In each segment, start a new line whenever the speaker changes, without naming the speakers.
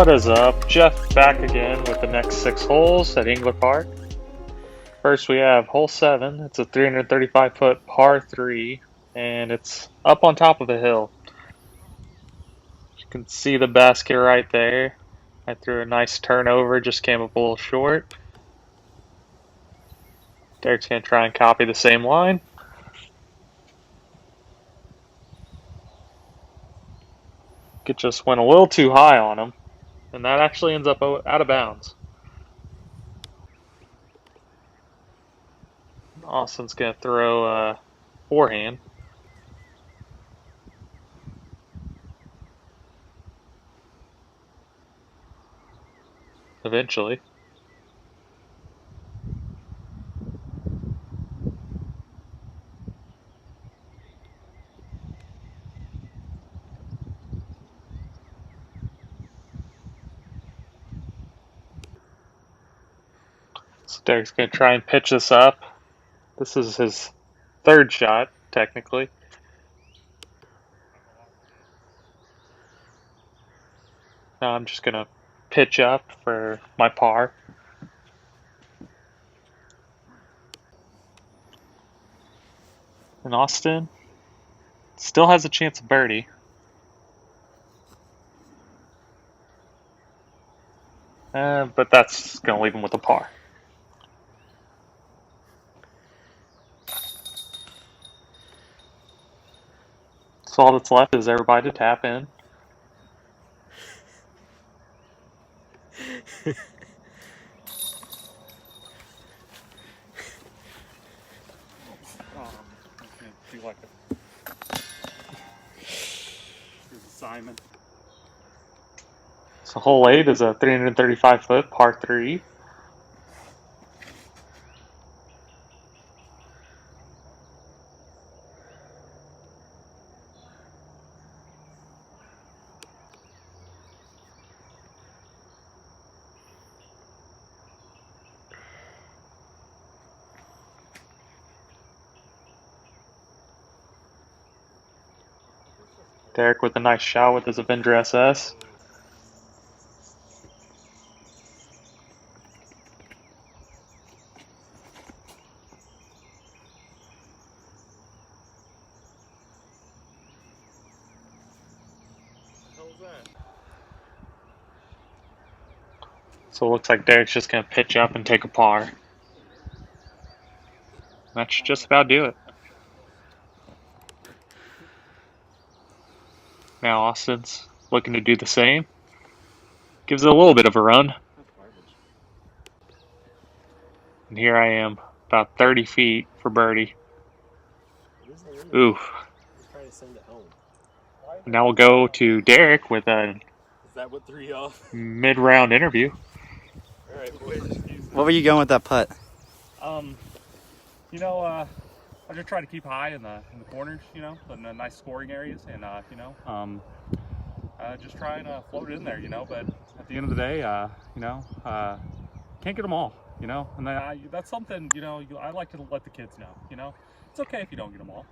What is up? Jeff back again with the next 6 holes at Engler Park. First we have hole 7. It's a 335-foot par 3, and it's up on top of a hill. You can see the basket right there. I threw a nice turnover, just came up a little short. Derek's going to try and copy the same line. It just went a little too high on him, and that actually ends up out of bounds. Austin's going to throw a forehand. Eventually. So Derek's going to try and pitch this up. This is his third shot, technically. Now I'm just going to pitch up for my par. And Austin still has a chance of birdie. But that's going to leave him with a par. So all that's left is everybody to tap in.
Like Simon.
So hole 8 is a 335-foot par 3. Derek with a nice shot with his Avenger SS. So it looks like Derek's just going to pitch up and take a par. That should just about do it. Now Austin's looking to do the same. Gives it a little bit of a run. And here I am, about 30 feet for birdie. Ooh. Now we'll go to Derek with a mid-round interview.
What were you going with that putt?
I just try to keep high in the corners, in the nice scoring areas, and just trying to float it in there, But at the end of the day, can't get them all, And then that's something, I like to let the kids know, It's okay if you don't get them all,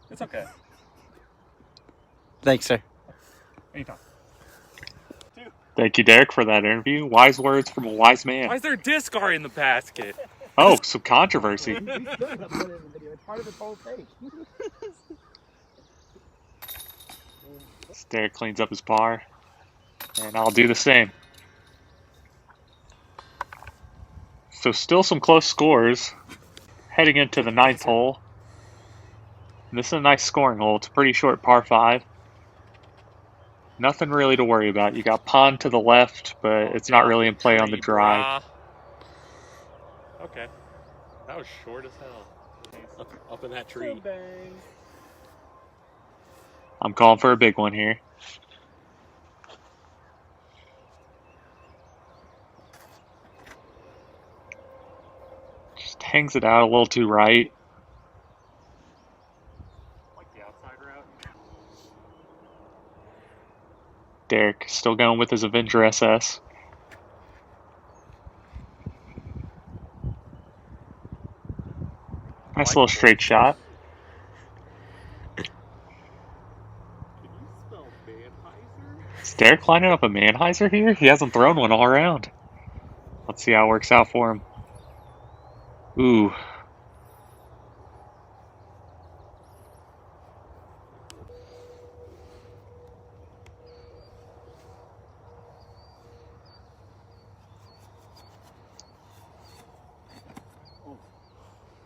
It's okay.
Thanks, sir.
Anytime.
Thank you, Derek, for that interview. Wise words from a wise man.
Why is there a disc already in the basket?
Oh, some controversy.
It's part of the whole thing.
Derek cleans up his par, and I'll do the same. So still some close scores heading into the 9th hole. And this is a nice scoring hole. It's a pretty short par 5. Nothing really to worry about. You got pond to the left, but it's not really in play on the drive.
Okay. That was short as hell. Up in that tree.
I'm calling for a big one here. Just hangs it out a little too right.
Like the outside route.
Derek still going with his Avenger SS. Nice little straight shot. Is Derek lining up a Manheiser here? He hasn't thrown one all around. Let's see how it works out for him. Ooh.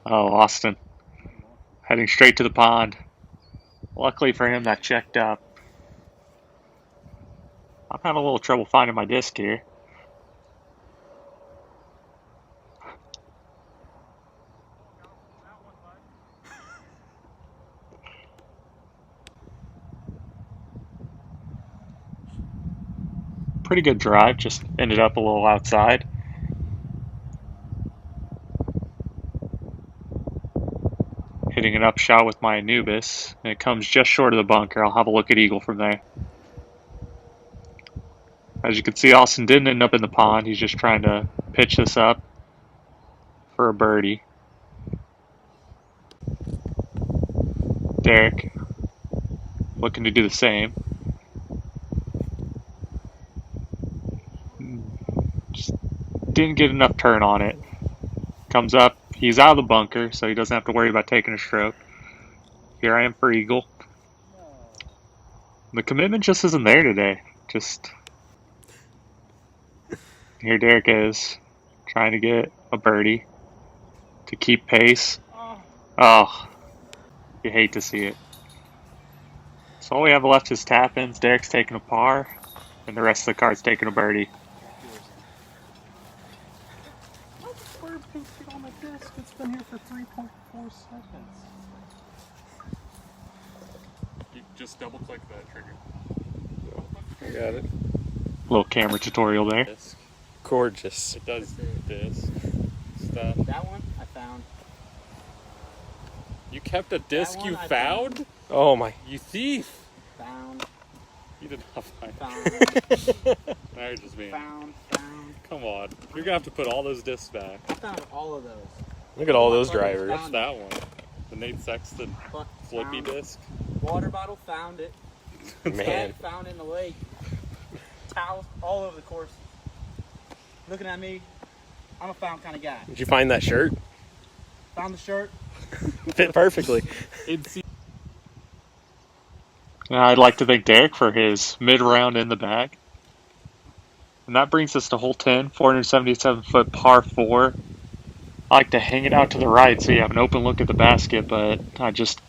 Oh, Austin. Heading straight to the pond. Luckily for him, that checked up. I'm having a little trouble finding my disc here. Pretty good drive, just ended up a little outside. Hitting an upshot with my Anubis, and it comes just short of the bunker. I'll have a look at Eagle from there. As you can see, Austin didn't end up in the pond. He's just trying to pitch this up for a birdie. Derek looking to do the same. Just didn't get enough turn on it. Comes up. He's out of the bunker, so he doesn't have to worry about taking a stroke. Here I am for Eagle. The commitment just isn't there today. Just here Derek is, trying to get a birdie to keep pace. Oh, you hate to see it. So all we have left is tap-ins. Derek's taking a par, and the rest of the cards taking a birdie.
What's the bird pasted on the disc? It's been here for 3.4 seconds. You just double click that trigger.
I got it.
Little camera tutorial there.
Disc.
Gorgeous.
It does disc stuff.
That one I found.
You kept a disc
one
you
I
found?
Oh my.
You thief!
Found.
You did not find
Found.
Now you're just being.
Found.
Come on. You're gonna have to put all those discs back.
I found all of those.
Look at all those
Found.
drivers.
What's that one? The Nate Sexton
But
flippy
found it.
disc?
Water bottle, found it.
Man.
Bag found in the lake. Towels all over the course. Looking at me, I'm a found kind of guy.
Did you find that shirt?
Found the shirt.
Fit perfectly.
I'd like to thank Derek for his mid-round in the bag. And that brings us to hole 10, 477-foot par 4. I like to hang it out to the right so you have an open look at the basket, but I just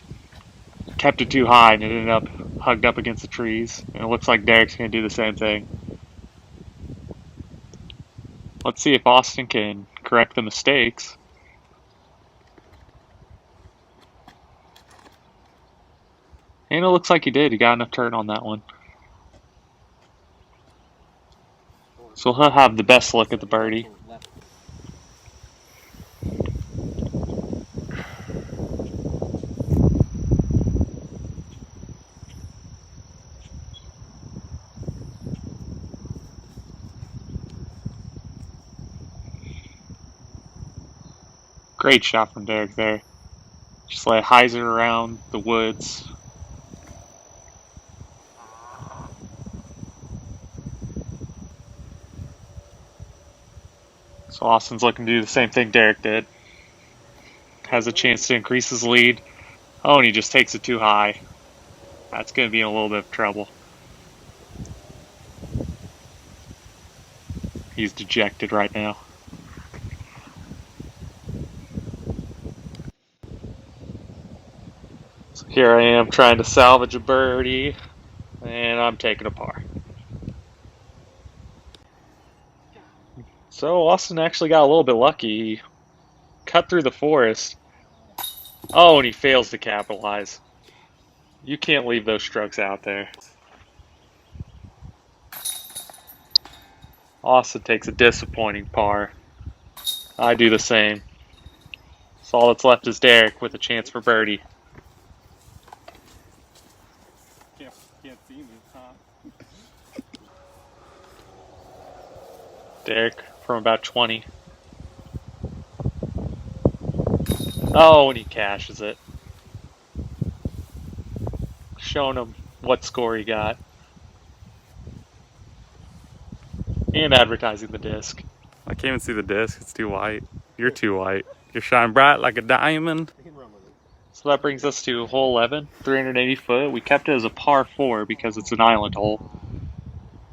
kept it too high and it ended up hugged up against the trees. And it looks like Derek's going to do the same thing. Let's see if Austin can correct the mistakes. And it looks like he did. He got enough turn on that one. So he'll have the best look at the birdie. Great shot from Derek there. Just let it hyzer around the woods. So Austin's looking to do the same thing Derek did. Has a chance to increase his lead. Oh, and he just takes it too high. That's going to be in a little bit of trouble. He's dejected right now. So here I am trying to salvage a birdie, and I'm taking a par. So Austin actually got a little bit lucky. He cut through the forest. Oh, and he fails to capitalize. You can't leave those strokes out there. Austin takes a disappointing par. I do the same. So all that's left is Derek with a chance for birdie.
Can't see me, huh?
Derek from about 20. Oh, and he cashes it. Showing him what score he got. And advertising the disc.
I can't even see the disc. It's too white. You're too white. You're shining bright like a diamond.
So that brings us to hole 11, 380 foot. We kept it as a par 4 because it's an island hole.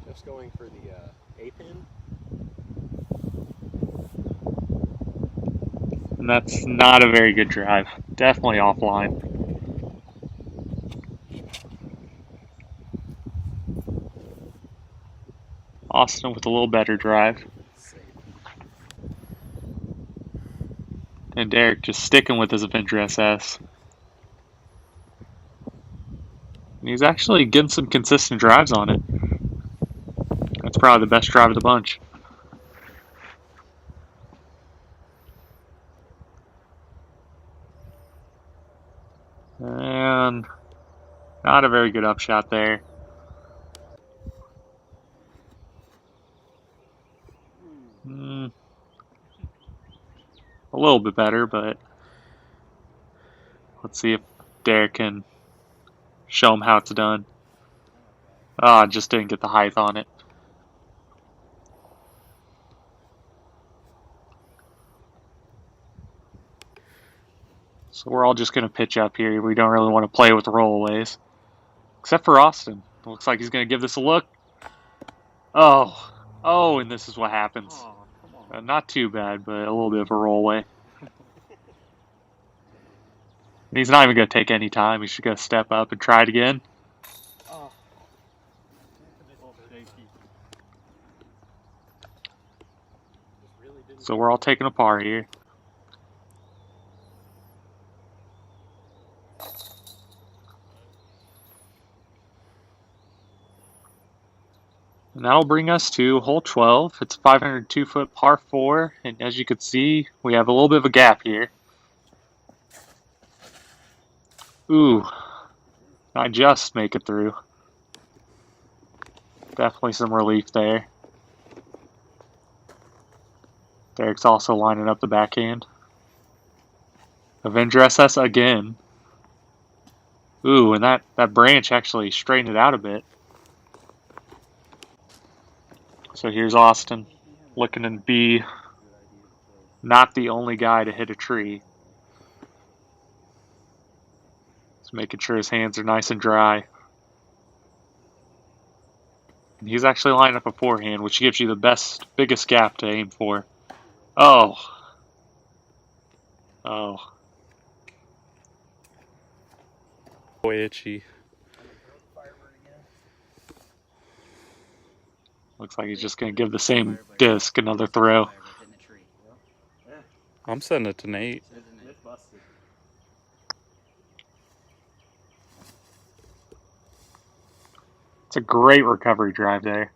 Just going for the A pin.
And that's not a very good drive. Definitely offline. Austin with a little better drive. And Derek just sticking with his Avenger SS. And he's actually getting some consistent drives on it. That's probably the best drive of the bunch. And not a very good upshot there. A little bit better, but let's see if Derek can show him how it's done. Ah, just didn't get the height on it. So we're all just going to pitch up here. We don't really want to play with rollaways. Except for Austin. It looks like he's going to give this a look. Oh. Oh, and this is what happens.
Oh, come on.
Not too bad, but a little bit of a rollaway. And he's not even going to take any time. He's just going to step up and try it again.
Oh.
So we're all taking a par here. And that'll bring us to hole 12. It's a 502 foot par 4, and as you can see, we have a little bit of a gap here. Ooh, I just make it through. Definitely some relief there. Derek's also lining up the backhand. Avenger SS again. Ooh, and that branch actually straightened it out a bit. So here's Austin, looking to be not the only guy to hit a tree. Just making sure his hands are nice and dry. And he's actually lining up a forehand, which gives you the biggest gap to aim for. Oh. Oh.
Boy, itchy.
Looks like he's just going to give the same disc another throw.
I'm setting it to Nate.
It's a great recovery drive there.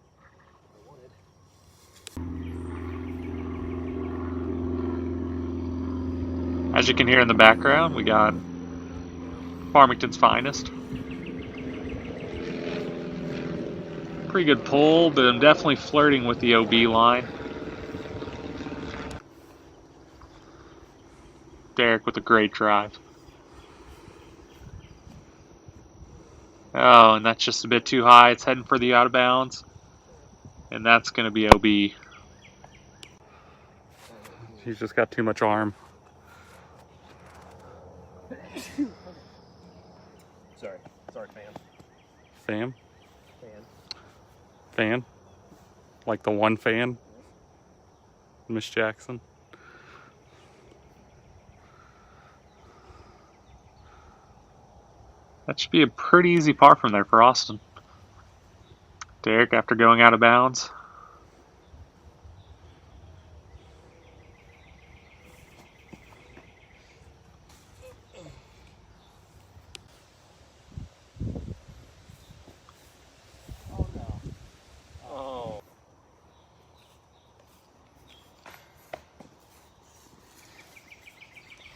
As you can hear in the background, we got Farmington's finest. Pretty good pull, but I'm definitely flirting with the OB line. Derek with a great drive. Oh, and that's just a bit too high. It's heading for the out of bounds. And that's going to be OB.
He's just got too much arm.
Sorry, fam.
Fam? Fan? Like the one fan? Miss Jackson?
That should be a pretty easy par from there for Austin. Derek, after going out of bounds.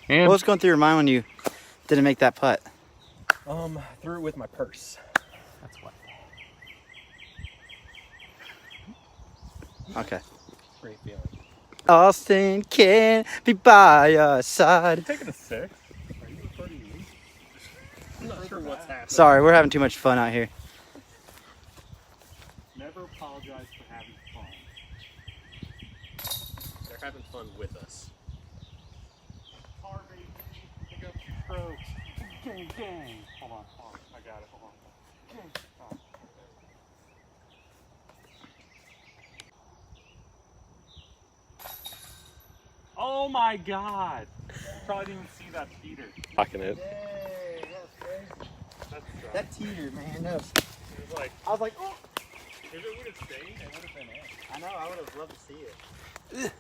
And
What was going through your mind when you didn't make that putt?
Threw it with my purse. That's what.
Okay.
Great feeling.
Austin can't be by your side.
Taking a 6? Are you recording me?
I'm not sure what's happening.
Sorry, we're having too much fun out here.
Never apologize for having fun.
having fun with us.
Car baby, pick up some strokes. Gang, gang. Hold on, I got it. Hold on. Gang. Oh, oh my God! Probably didn't even see that feeder.
Locking it.
Dang, that was crazy.
That's
That teeter, man.
it was like,
I was like, oh.
if it would have stayed, it would have been in.
I know. I would have loved to see it.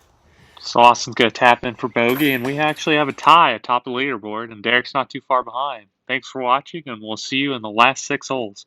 So Austin's going to tap in for bogey, and we actually have a tie atop the leaderboard, and Derek's not too far behind. Thanks for watching, and we'll see you in the last 6 holes.